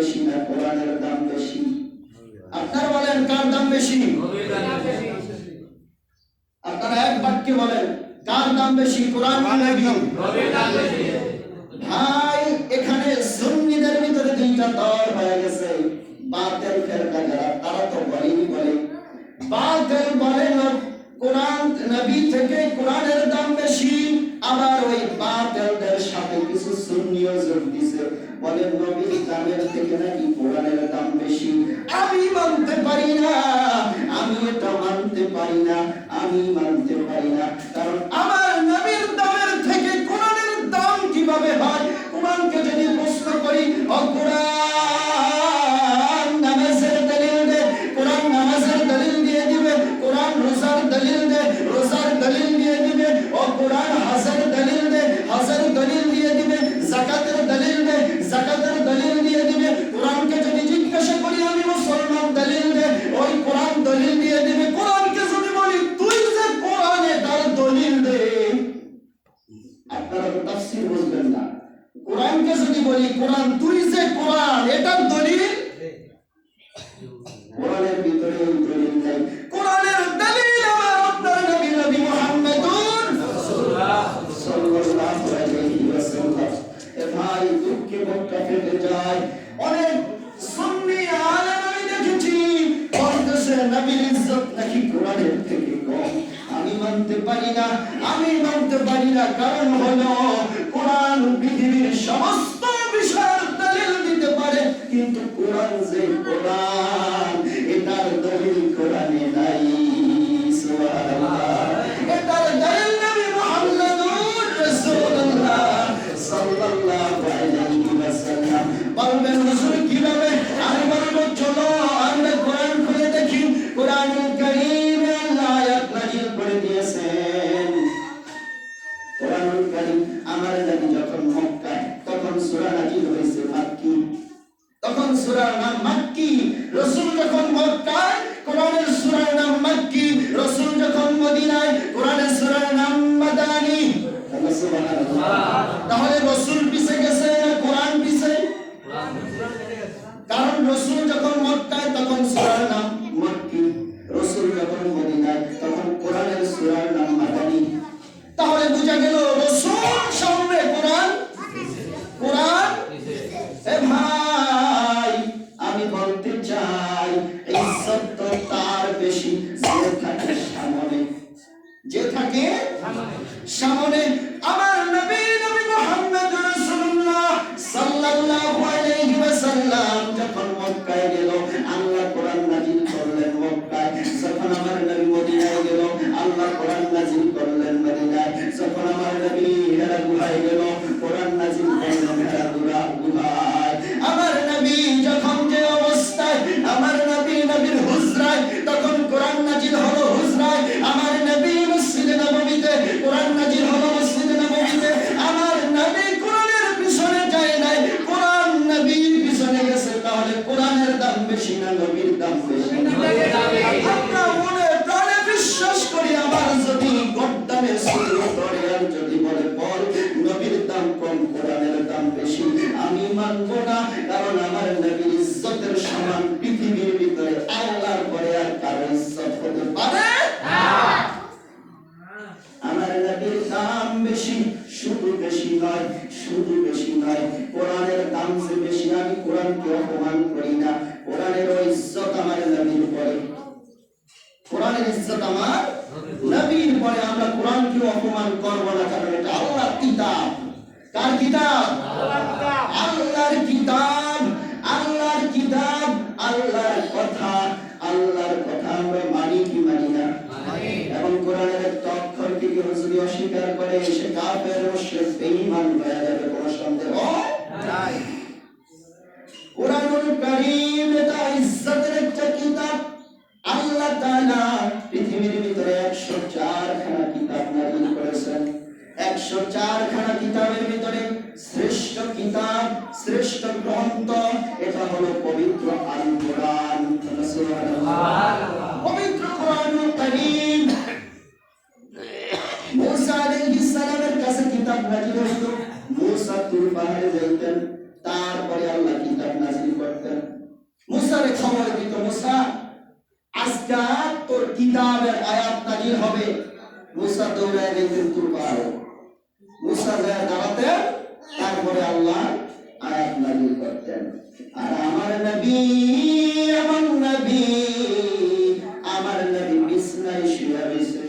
বেশি না কোরআনের দাম বেশি? আপনারা বলেন কার দাম বেশি? আপনারা এক বাক্যে বলেন কার দাম বেশি, কোরআন না নবী? ভাই এখানে সুন্নিদের ভিতরে দুইটা দল হয়ে গেছে। বাতিল ফিরকা যারা, তারা তো বলেনি বলে বাতিল বলে না কোরআন নবী থেকে কোরআনের দাম বেশি। আবার ওই বাতিলদের সাথে কিছু সুন্নিও যোগ দিছে, বলে নবীর দামের থেকে নাকি কোরআনের দাম বেশি। আমি মানতে পারি না, আমি এটা মানতে পারি না, আমি মানতে পারি না। কারণ আমার নবীর দামের থেকে কোরআনের দাম কিভাবে হয়? কোরআনকে যদি প্রশ্ন করি, ও কোরআন নামাজের দলিল দে, কোরআন নামাজের দলিল দিয়ে দিবে। কোরআন রোজার দলিল দে, রোজার দলিল দিয়ে দিবে। ও কোরআন হজের দলিল দে, হজের দলিল দিয়ে দিবে। যাকাতের দলিল দে, যাকাতের দলিল দিয়ে দিবে। কোরআনকে যদি জিজ্ঞাসা করি আমি মুসলমান, দলিল দে, ওই কোরআন দলিল দিয়ে দিবে। কোরআনকে যদি বলি তুই যে কোরআনে তার দলিল দে, আপনারা তো তাফসীর বুঝবেন না। কোরআনকে যদি বলি কোরআন তুই যে কোরআন এটার দলিল, কোরআনের ভিতরে ওই দলিল নাই। কোরআনের দলিল আমার আপনার নবী, নবী মুহাম্মদুর সাল্লাল্লাহু আলাইহি ওয়াসাল্লাম। এ ভাই দুঃখে বুকটা ফেটে যায়। অনেক সুন্নি আলেম আমি দেখেছি বলতেছে নবীর ইজ্জত নাকি কোরআনের থেকে কম। আমি মানতে পারি না, আমি মানতে পারি না। কারণ হলো কোরআন পৃথিবীর সমস্ত বিষয়ের দলিল দিতে পারে, কিন্তু কোরআন যে কোরআন এটার দলিল কোরআনে নাই। সুবহানাল্লাহ, এটার দলিল নবী মুহাম্মদুর রাসূলুল্লাহ সাল্লাল্লাহু আলাইহি ওয়াসাল্লাম। বলবেন হুজুর কিভাবে? আমি বলবো চলো আমরা কোরআন খুলে দেখি। কোরআনুল কারীমে আল্লাহ আয়াত নাযিল করে দিয়েছেন। কোরআনুল কারীম আমার নবী যখন মক্কায়, তখন সূরা নাযিল হয়েছে মাক্কি, তখন সূরার নাম মাক্কি। রাসূল যখন মক্কায়, কোরআনের সূরার নাম মাক্কি। রাসূল যখন মদিনায়, কোরআনের সূরার নাম মাদানী। সুবহানাল্লাহ। তাহলে রাসূল পিছে গেছে না কোরআন পিছে? কারণ রাসূল যখন মক্কায় তখন সূরার নাম মাক্কি, রাসূল যখন মদিনায় তখন কোরআনের সূরার নাম মাদানী। তাহলে বুঝা গেল রাসূল সামনে কোরআন, কোরআন। এ ভাই আমি বলতে চাই ইজ্জত তো তার বেশি যে থাকে সামনে, যে থাকে সামনে। আমার নবী, নবী মুহাম্মদ রাসূলুল্লাহ সাল্লাল্লাহু আলাইহি ওয়াসাল্লাম যখন মক্কায় গেল, আল্লাহ কোরআন নাযিল করলেন মক্কায়। যখন আমার নবী মদিনায় গেল, আল্লাহ কোরআন নাযিল করলেন মদিনায়। যখন আমার নবী হিরা গুহায় গেল, কোরআন নাযিল করলেন হিরা গুহায়। আমার নবী যখন যে অবস্থায়, আমার নবী নবীর হুজরায়, তখন কোরআন নাযিল হলো হুজরায়। আমার নবী মসজিদে নববীতে, কোরআন নাযিল হলো মসজিদে নববীতে। আমার নবী কোরআনের পিছনে যায় নাই, কোরআন নবীর পিছনে গেছে। তাহলে কোরআনের দাম বেশি না নবীর দাম বেশি? আমরা মনে প্রাণে বিশ্বাস করি। আমার যদি গর্দানে সুর ধরে আর যদি বলে বল নবীর দাম কম কোরআনের দাম বেশি, আমি মানব না। কারণ আমার নবীর ইজ্জতের সমান পৃথিবীর ভিতরে আল্লাহর পরে আর কারো ইজ্জত হতে পারে না। আমার নবীর দাম বেশি, শুধু বেশি নয়, শুধু বেশি নয়, কোরআনের দাম যে বেশি। আমি কোরআনকে অপমান করি না, কোরআনের ইজ্জত আমার নবীর পরে, কোরআনের ইজ্জত আমার নবীর পরে। আমরা কোরআনকে অপমান করব না, কারণ এটা আল্লাহর কিতাব। কার কিতাব? আল্লাহর কিতাব, আল্লাহর কিতাব, আল্লাহর কথা। আল্লাহর কথা আমরা মানি কি মানি না? এবং কোরআনের একটা অক্ষরকে কেউ যদি অস্বীকার করে সে কাফের, মুশরিক, বেঈমান হয়ে যাবে, কোনো সন্দেহ নাই। কোরআনুল কারীম এটা ইজ্জতের একটা কিতাব। আল্লাহ তাআলা পৃথিবীর ভিতরে 104 খানা কিতাব নাযিল করেছেন। 104 খানা কিতাবের ভিতরে শ্রেষ্ঠ কিতাব, শ্রেষ্ঠ গ্রন্থ এটা হলো পবিত্র আল কোরআন। সুবহানাল্লাহ। পবিত্র কোরআনুল কারীম। মুসা আলাইহিস সালামের কাছে কিতাব নাযিল হতো। মুসা তুর পাহাড়ে যাইতেন, তারপরে আল্লাহ কিতাব নাযিল করতেন। মুসারে খবর দিত, মুসা আজকে তোর কিতাবের আয়াত নাযিল হবে। মুসা দৌড়ায় যেতেন তুরপারে, মুসা যায় দাঁড়াতে, তারপরে আল্লাহ আয়াত নাযিল করতেন। আর আমার নবী বিছনায় শুয়ে রয়েছে,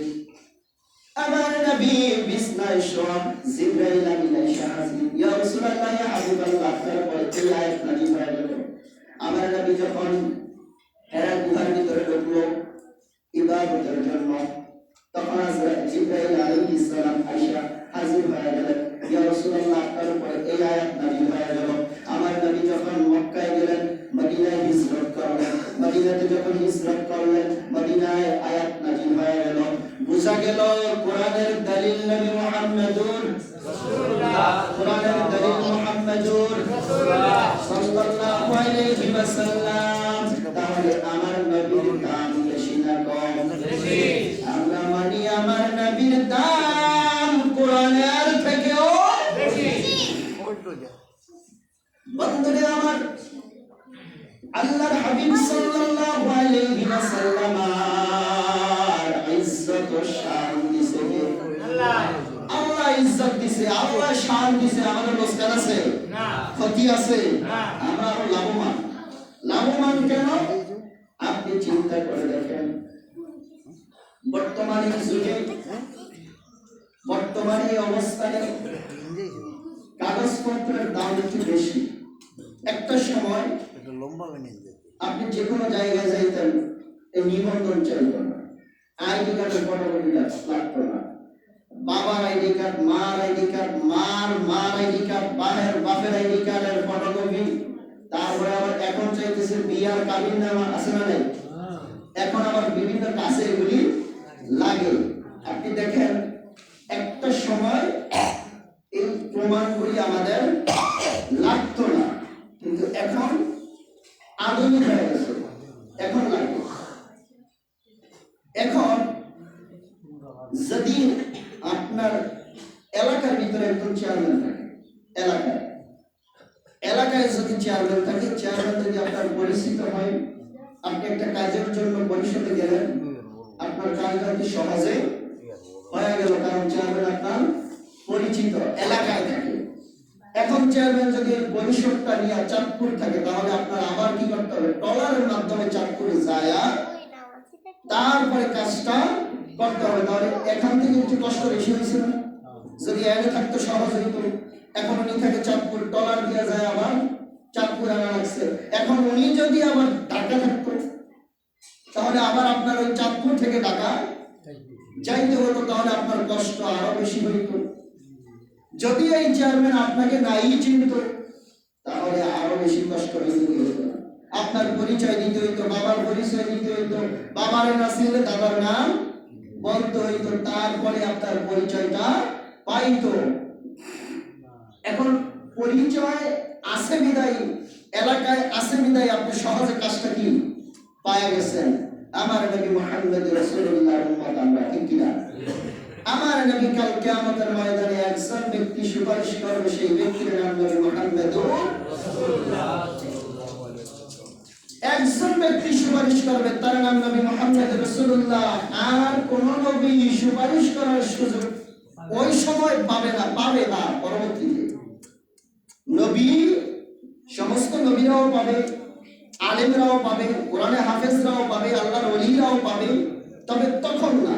আমার নবী বিছনায় শোয়া, জিবরাইল আমিন এসে হাজির, ইয়া রাসূলুল্লাহ ইয়া হাবিবাল্লাহ, তারপরে এই আয়াত নাযিল হয়ে গেল। আমার নবী যখন হেরা গুহার ভিতরে ঢুকলো ইবাদতের জন্য, তখন হযরত জিবরাইল আলাইহিস সালাম আয়েশা হাজির হয়ে গেলেন, ইয়া রাসূলুল্লাহ, তারপরে এই আয়াত নাযিল হয়ে গেল। আমার নবী যখন মক্কায় গেলেন, মদিনায় হিজরত করলেন, মদিনাতে যখন হিজরত করলেন, মদিনায় আয়াত নাযিল হয়ে গেল। বুঝা গেল কোরআনের দলিল নবী মুহাম্মদুর রাসূলুল্লাহ, কোরআনের দলিল মুহাম্মদুর রাসূলুল্লাহ সাল্লাল্লাহু আলাইহি ওয়াসাল্লাম। তাহলে আমার নবীর দাম বেশি না কম? বেশি। আমরা মানি আমার নবীর দাম কোরআনের থেকেও বেশি। বন্ধুরে আমার, আল্লাহর হাবিব সাল্লাল্লাহু আলাইহি ওয়াসাল্লাম ইজ্জত ও শান দিছে আল্লাহ। আল্লাহ ইজ্জত দিছে, আল্লাহ শান দিছে। আমাদের লোকসান আছে না, ক্ষতি আছে না, আমরা লাভবান। লাভবান কেন? আপনি চিন্তা করে দেখেন, বর্তমানে যুগে, বর্তমানে অবস্থানে কাগজপত্রের দাম একটু বেশি। একটা সময় আপনি যে কোনো জায়গায় যাইতেন, এই নিবন্ধন চলতো না, আইডি কার্ডের ফটোকপি লাগতো না, বাবার আইডি কার্ড, মার আইডি কার্ড, মার আইডি কার্ড, বাপের আইডি কার্ডের ফটোকপি, তারপরে আবার এখন চাইতেছে বিয়ার কাবিন নামা আছে না নাই, এখন আবার বিভিন্ন কাছে এগুলি লাগে। আপনি দেখেন একটা সময় এই প্রমাণগুলি আমাদের লাগতো না, কিন্তু এখন আধুনিক হয়ে গেছে, এখন লাগে। এখন যদি আপনার এলাকার ভিতরে একজন চেয়ারম্যান থাকে, এলাকায় যদি চেয়ারম্যান থাকে, চেয়ারম্যান যদি আপনার পরিচিত হয়, আপনি একটা কাজের জন্য পরিষদে গেলেন, আপনার কাজটা কি সহজে হয়ে গেল, কারণ চেয়ারম্যান আপনার পরিচিত, এলাকায় থাকে। এখন চেয়ারম্যান যদি পরিষদটা নিয়ে চাঁদপুর থাকে, তাহলে আপনার আবার কি করতে হবে? ট্রলারের মাধ্যমে চাঁদপুরে যায় তারপরে কাজটা করতে হবে। তাহলে এখান থেকে একটু কষ্ট বেশি হয়েছে না? যদি এনে থাকতো সহজ হইতো। এখন উনি থাকে চাঁদপুর, ট্রলার দিয়ে যায় আবার চাঁদপুর আনা লাগছে। এখন উনি যদি আবার ঢাকা থাকতো, তাহলে আবার আপনার ওই চাঁদপুর থেকে ঢাকা যাইতে হতো, তাহলে আপনার কষ্ট আরো বেশি হইত। যদি এই চেয়ারম্যান আপনাকে নাই চিনত, তাহলে আরো বেশি কষ্ট হইত। আপনার পরিচয় দিতে হইতো, বাবার পরিচয় দিতে হইতো, বাবার না ছিল দাদার নাম বলতে হইতো, তারপরে আপনার পরিচয়টা পাইতো। এখন পরিচয় আছে বিদায়, এলাকায় আছে বিদায় আপনি সহজে কাজটা কি পাওয়া গেছেন। আমার নবী মুহাম্মদ রাসূলুল্লাহর উম্মত আমরা, ঠিক কিনা? আমার নবী কাল কিয়ামতের ময়দানে একজন ব্যক্তি সুপারিশ করবে, সেই ব্যক্তির নাম নবী মুহাম্মদ রাসূলুল্লাহ। একজন ব্যক্তি সুপারিশ করবে, তার নাম নবী মুহাম্মদ রাসূলুল্লাহ। আর কোন নবী সুপারিশ করার সুযোগ ওই সময় পাবে না পরবর্তীতে। নবী, সমস্ত নবীরাও পাবে, আলেমরাও পাবে, কোরআনে হাফেজরাও পাবে, আল্লাহর ওলিরাও পাবে, তবে তখন না।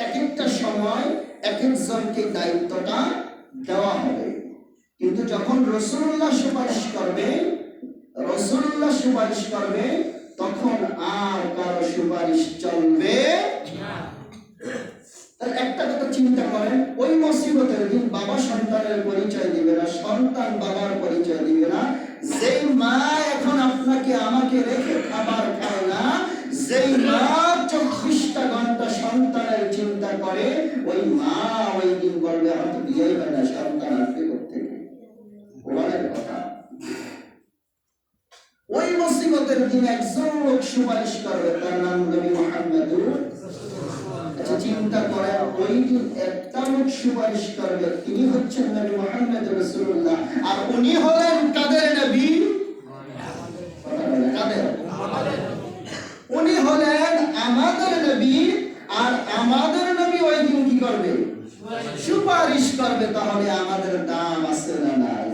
এক একটা সময় এক একজনকে দায়িত্বটা দেওয়া হবে। কিন্তু যখন রাসূলুল্লাহ সুপারিশ করবে, তখন আর কারো সুপারিশ চলবে না। তাহলে একটা কথা চিন্তা করেন, ওই মুসিবতের দিন বাবা সন্তানের পরিচয় দিবে না, সন্তান বাবার পরিচয় দিবে না। যেই মা এখন আপনাকে আমাকে রেখে খাবার খায় না, যেই মা 24টা ঘন্টা সন্তানের চিন্তা করে, ওই মা ওই দিন বলবে হয়তো বিয়েই হয় না, সন্তান আসবে কোত্থেকে? কোরআনের কথা। ওই মুসিবতের দিন একজন লোক সুপারিশ করবে, তার নাম নবী মুহাম্মদ আচ্ছা চিন্তা করেন, ওই দিন একটা লোক সুপারিশ করবে, তিনি হচ্ছেন নবী মুহাম্মদ রাসূলুল্লাহ, আর উনি হলেন কাদের নবী? কাদের? উনি হলেন আমাদের নবী, আর আমাদের নবী ওই দিন কি করবে? সুপারিশ করবে। তাহলে আমাদের দাম আছে না নাই?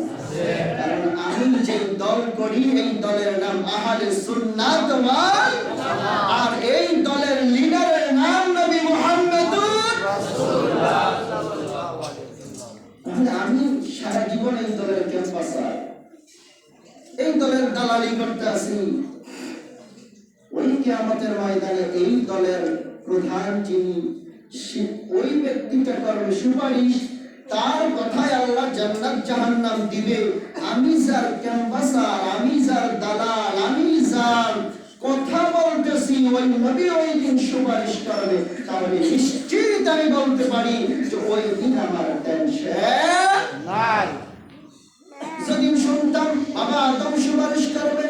কারণ আমি যে দল করি এই দলের নাম আহলে সুন্নাত ওয়াল জামাত, আর এই দলের লিডারের নাম নবী মুহাম্মদুর রাসূলুল্লাহ সাল্লাল্লাহু আলাইহি ওয়াসাল্লাম। আমি সারা জীবন এই দলের ক্যাম্পাসার, এই দলের দালালি করতে আছি। ওই কিয়ামতের ময়দানে এই দলের প্রধান যিনি, ওই ব্যক্তিটা করবে সুপারিশ, তার কথায় আল্লাহ জান্নাত জাহান্নাম দিবে। আমি যার ক্যাম্পাসার, আমি যার দালাল, আমি যার কথা বলতেছি, ওই নবী ওই দিন সুপারিশ করবে। তাহলে নিশ্চিত আমি বলতে পারি যে ওই দিন আমার টেনশন নাই। যদি শুনতাম বাবা আদম সুপারিশ করবে,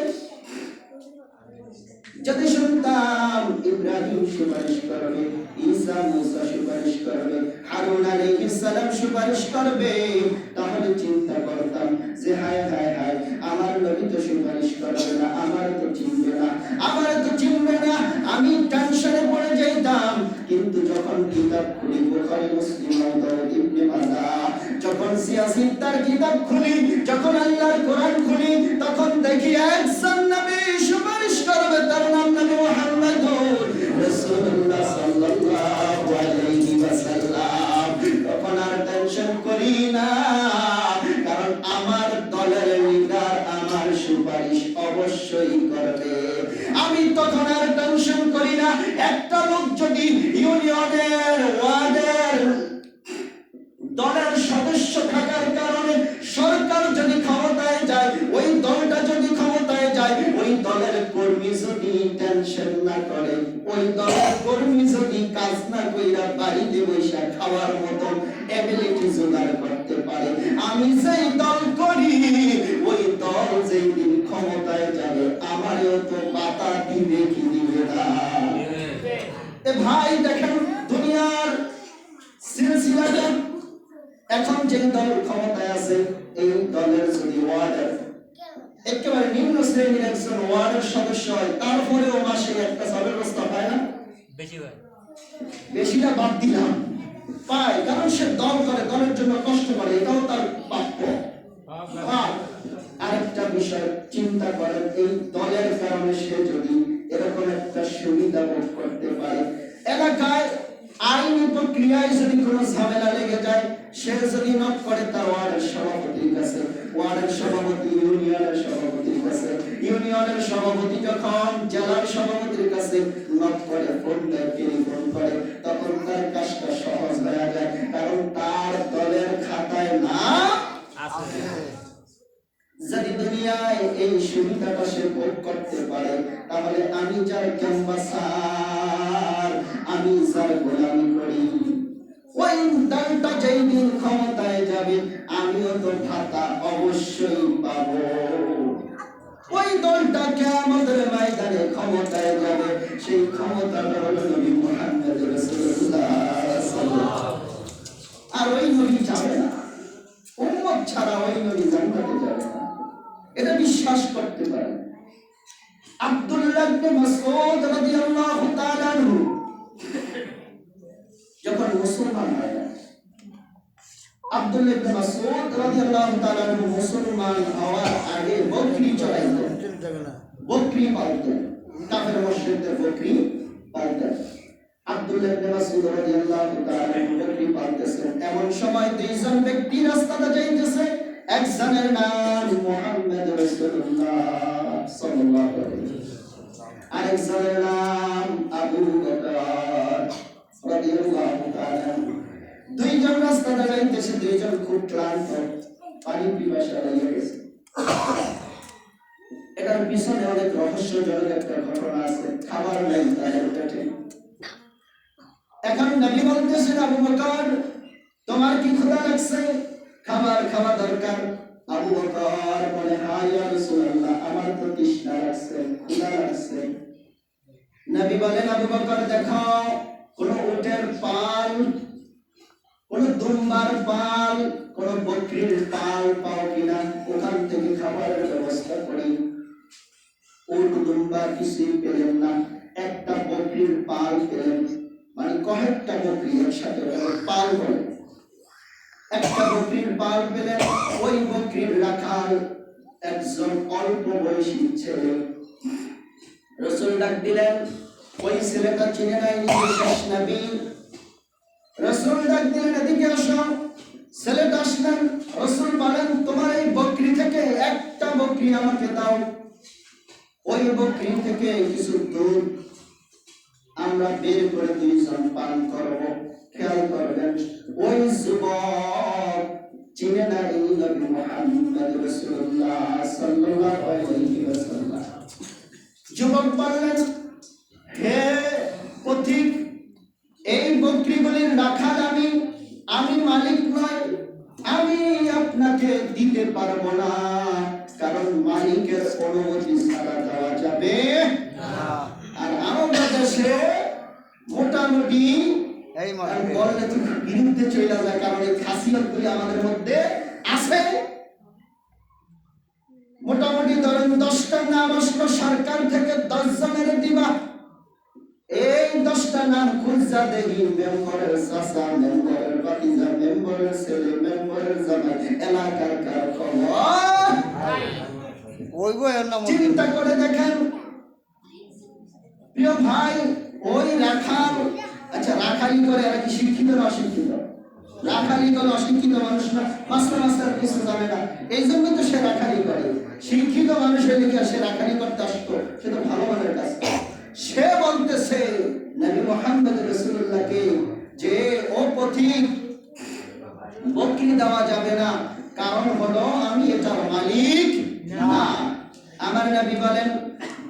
যদি শুনতাম ইব্রাহিম সুপারিশ করবে, ঈসা মুসা সুপারিশ করবে, হারুন আলাইহিস সালাম সুপারিশ করবে, তাহলে চিন্তা করতাম যে হায় হায় হায়, আমার নবী তো সুপারিশ করবে না, আমার তো চিনবে না, আমার তো চিনবে না, আমি টেনশনে পড়ে যাইতাম। কিন্তু যখন কিতাব খুলি, বুখারী মুসলিম আবু ইবনে মাজাহ, যখন সিয়াসিত্তার কিতাব খুলি, যখন আল্লাহর কোরআন খুলি, তখন দেখি একজন নবী সুপারিশ করবে, তার নাম নবী মুহাম্মদুর রাসূলুল্লাহ সাল্লাল্লাহু আলাইহি ওয়াসাল্লাম। তখন আর টেনশন করি না, কারণ আমার দলের লিডার আমার সুপারিশ অবশ্যই করবে। আমি তখন আর টেনশন করি না। একটা লোক যদি ইউনিয়নের ওয়ার্ডের দলের সদস্য থাকার কারণে সরকার যদি ক্ষমতায় যায়, ওই দলটা যদি ক্ষমতায় যায়, ওই দলের কর্মী যদি টেনশন না করে, ওই দলের কর্মী যদি কাজ না কইরা বাড়িতে বসে খাওয়ার মতো এবিলিটি জোগাড় করতে পারে, আমি যেই দল করি ওই দল যেই দিন ক্ষমতায় যাবে আমারও তো বাতা দিবে কি দিবে না? এ ভাই দেখেন, দুনিয়ার সিলসিলাটা এখন যে দল ক্ষমতায় আছে, এই দলের যদি ওয়ার্ডের একেবারে নিম্ন শ্রেণীর একজন ওয়ার্ডের সদস্য হয়, তারপরেও মাসে একটা চালের বস্তা পায় না? বেশি হয়। বেশিটা বাদ দিলাম, পায়, কারণ সে দল করে, দলের জন্য কষ্ট করে, এটাও তার প্রাপ্য। আরেকটা বিষয় চিন্তা করেন, এই দলের কারণে সে যদি এরকম একটা সুবিধা ভোগ করতে পারে, এলাকায় আইনি প্রক্রিয়ায় যদি কোনো ঝামেলা লেগে যায়, সে যদি নক করে তার ওয়ার্ডের সভাপতির কাছে, ওয়ার্ডের সভাপতি ইউনিয়নের সভাপতির কাছে, ইউনিয়নের সভাপতি যখন জেলার সভাপতির কাছে নক করে, ফোন দেয়, টেলিফোন করে, তখন তার কাজটা সহজ হয়ে যায়, কারণ তার দলের খাতায় নাম আছে। যদি দুনিয়ায় এই সুবিধাটা সে ভোগ করতে পারে, তাহলে আমি যার ক্যাম্পাসার, আমি যার গোলামি করি, ওই দলটা যেই দিন ক্ষমতায় যাবে আমিও তো ভাতা অবশ্যই পাবো। ওই দলটা কিয়ামতের ময়দানে ক্ষমতায় যাবে, সেই ক্ষমতাটা হলো নবী মুহাম্মদ রাসূলুল্লাহ সাল্লাল্লাহু আলাইহি ওয়াসাল্লাম। আর ওই নবী যাবে না, উম্মত ছাড়া ওই নবী জান্নাতে যাবে না, এটা বিশ্বাস করতে পারেন। আব্দুল্লাহ ইবনে মাসউদ রাদিয়াল্লাহু তাআলা আনহু যখন মুসলমান হয়, আব্দুল্লাহ ইবনে মাসউদ রাদিয়াল্লাহু তাআলা আনহু মুসলমান হওয়ার আগে বকরি চড়াইতেন, বকরি পালতেন, কাফের মুশরিকদের বকরি পালতেন। আব্দুল্লাহ ইবনে মাসউদ রাদিয়াল্লাহু তাআলা আনহু বকরি পালতেছেন, এমন সময় দুইজন ব্যক্তি রাস্তাতে যাইতেছে, একজনের নাম মুহাম্মদ রাসূলুল্লাহ সাল্লাল্লাহু আলাইহি ওয়াসাল্লাম, আরেকজনের নাম আবু বকর রাদিয়াল্লাহু তাআলা। দুইজন রাস্তাতে যাইতেছে, দুইজন খুব ক্লান্ত, পানি পিপাসা লেগে গেছে। এটার পিছনে অনেক রহস্যজনক একটা ঘটনা আছে, খাবার নাই তাদের পেটে। এখন নবী বলতেছেন, আবু বকর তোমার কি ক্ষুধা লাগছে? খাবার খাওয়া দরকার। আবু বকর বলে, হ্যাঁ ইয়া রাসূলুল্লাহ, আমার তো তৃষ্ণা লাগছে, ক্ষুধা লাগছে। নবী বলেন, আবু বকর দেখো, কোন উটের পাল, কোন দুম্বার পাল, কোন বকরির পাল পাও কিনা, ওখান থেকে খাবারের ব্যবস্থা করি। উট দুম্বা কিছুই পেলেন না, একটা বকরির পাল পেলেন, মানে কয়েকটা বকরি একসাথে পাল বলে, একটা বকরির পাল পেলেন। ওই বকরির রাখাল একজন অল্প বয়সী ছেলে। রাসূল ডাক দিলেন, ওই ছেলেটা চিনে নাই নিজে শেষ নবী। রাসূল ডাক দিলেন, এদিকে আসো। ছেলেটা আসলেন, রাসূল বলেন, তোমার এই বকরি থেকে একটা বকরি আমাকে দাও। ওই বকরি থেকে কিছু দুধ আমরা বের করে দুইজন পান করব। খেয়াল করবেন, ওই যুবক চিনে নাই নবী মুহাম্মদ রাসূলুল্লাহ সাল্লাল্লাহু আলাইহি ওয়াসাল্লাম। যুবক বললেন, হে পথিক, এই বকরিগুলির রাখাল আমি মালিক নই, আমি আপনাকে দিতে পারবো না, কারণ মালিকের অনুমতি ছাড়া দেওয়া যাবে না। আর আমাদের দেশে মোটামুটি বললে তো বিরুদ্ধে চলে যায়, কারণ এই খাসিয়তগুলি আমাদের মধ্যে আছে। মোটামুটি ধরেন 10টা নাম আসলো সরকার থেকে, 10 জনের দিবা। এই 10টা নাম খুঁজা দেখি, মেম্বারের চাচা, মেম্বারের ভাতিজা, মেম্বারের ছেলে, মেম্বারের জামাই, এলাকার কার খবর চিন্তা করে দেখেন। প্রিয় ভাই, ওই রাখাল, আচ্ছা রাখালি করে এরা কি শিক্ষিত না অশিক্ষিত? রাখালি করে অশিক্ষিত মানুষ না, মাস্টার কিছু জানে না, এই জন্য তো সে রাখালি করে। শিক্ষিত মানুষের দিকে সে রাখালি করতে আসতো, সে তো ভালো মানের কাজ। সে বলতেছে নবী মুহাম্মদ রাসূলুল্লাহকে যে, ও পথিক, বকরি দেওয়া যাবে না, কারণ হলো আমি এটার মালিক না। আমার নবী বলেন,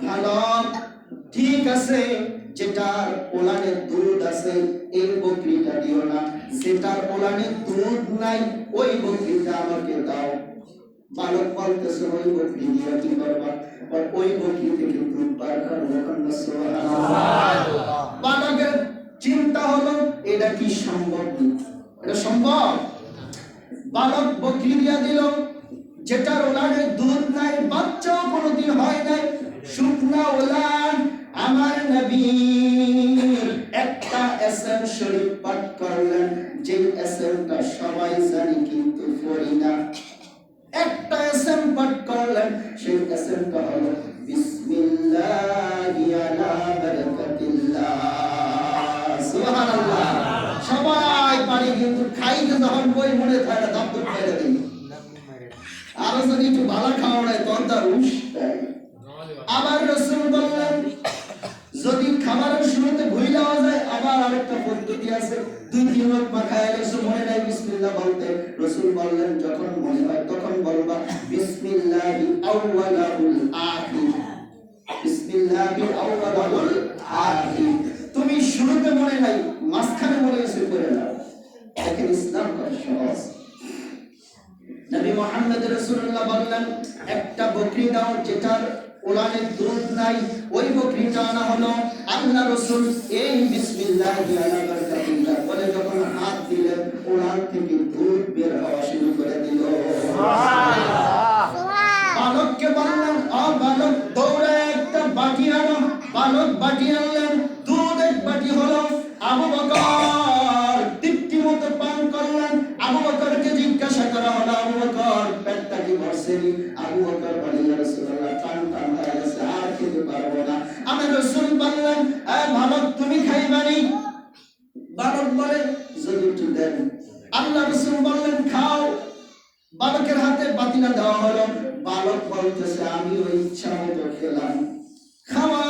ভালো, ঠিক আছে, যেটার ওলানে দুধ আছে এই বকরিটা দিও না, যেটার ওলানে দুধ নাই ওই বকরিটা আমাকে দাও। বালক বলতেছে, ওই বকরি দিয়ে কি করবা? ওই বকরি থেকে দুধ বার করবো। সুবহানাল্লাহ। বালকের চিন্তা হলো, এটা কি সম্ভব? এটা সম্ভব? বালক বকরি দিয়া দিল, যেটার ওলানে দুধ নাই, বাচ্চাও কোনোদিন হয় নাই, শুকনা ওলান। আমার নবী একটা এসএম শরীফ পাঠ করলেন, যে এসএমটা সবাই জানি কিন্তু পড়ি না। একটা এসএম পাঠ করলেন, সেই এসএমটা হলো বিসমিল্লাহি আলা বারাকাতিল্লাহ। সুবহানাল্লাহ। সবাই পারি, কিন্তু খাইতে যখন বই মনে থাকে দাম তো ফেলে দিই। আর যদি একটু ভালো খাওয়া নাই তখন তার উষ্টাই। আবার রাসূল বললেন, যদি খাবারের শুরুতে ভুল যাওয়া যায়, আবার আরেকটা পদ্ধতি আছে, 2-3 লোকমা খায় গেছে, মনে নাই বিসমিল্লাহ বলতে। রাসূল বললেন, যখন মনে হয় তখন বলবা বিসমিল্লাহি আউওয়ালাহুল আখির, বিসমিল্লাহি আউওয়ালাহুল আখির। তুমি শুরুতে মনে নাই, মাঝখানে মনে এসে করে নাও। দেখেন ইসলাম কত সহজ। নবী মুহাম্মদ রাসূলুল্লাহ বললেন, একটা বকরি দাও যেটার ওলানে দুধ নাই, ওই বকরিটা আনা হলো। আল্লাহ রাসূল এই বিসমিল্লাহি আলা বারাকাতিল্লাহ বলে যখন হাত দিলেন, ওলান থেকে দুধ বের হওয়া শুরু করে দিল। সুবহানাল্লাহ। বালককে বললেন, ও বালক, দৌড়ে একটা বাটি আনো। বালক বাটি আনলেন, দুধ এক বাটি হলো। আবু বকর তৃপ্তি মতো পান করলেন। আবু বকরকে জিজ্ঞাসা করা হলো, আবু বকর পেটটা কি ভরছে? আবু বকর বলে, ইয়া রাসূলুল্লাহ, টান হয়ে গেছে, আর খেতে পারবো না। আমি রাসূল বললেন, এ বালক, তুমি খাইবানি? বালক বলে, যদি একটু দেন। আল্লাহ রাসূল বললেন, খাও। বালকের হাতে বাতিটা দেওয়া হলো। বালক বলতেছে, আমি ওই ইচ্ছা মতো খেলাম। খাওয়া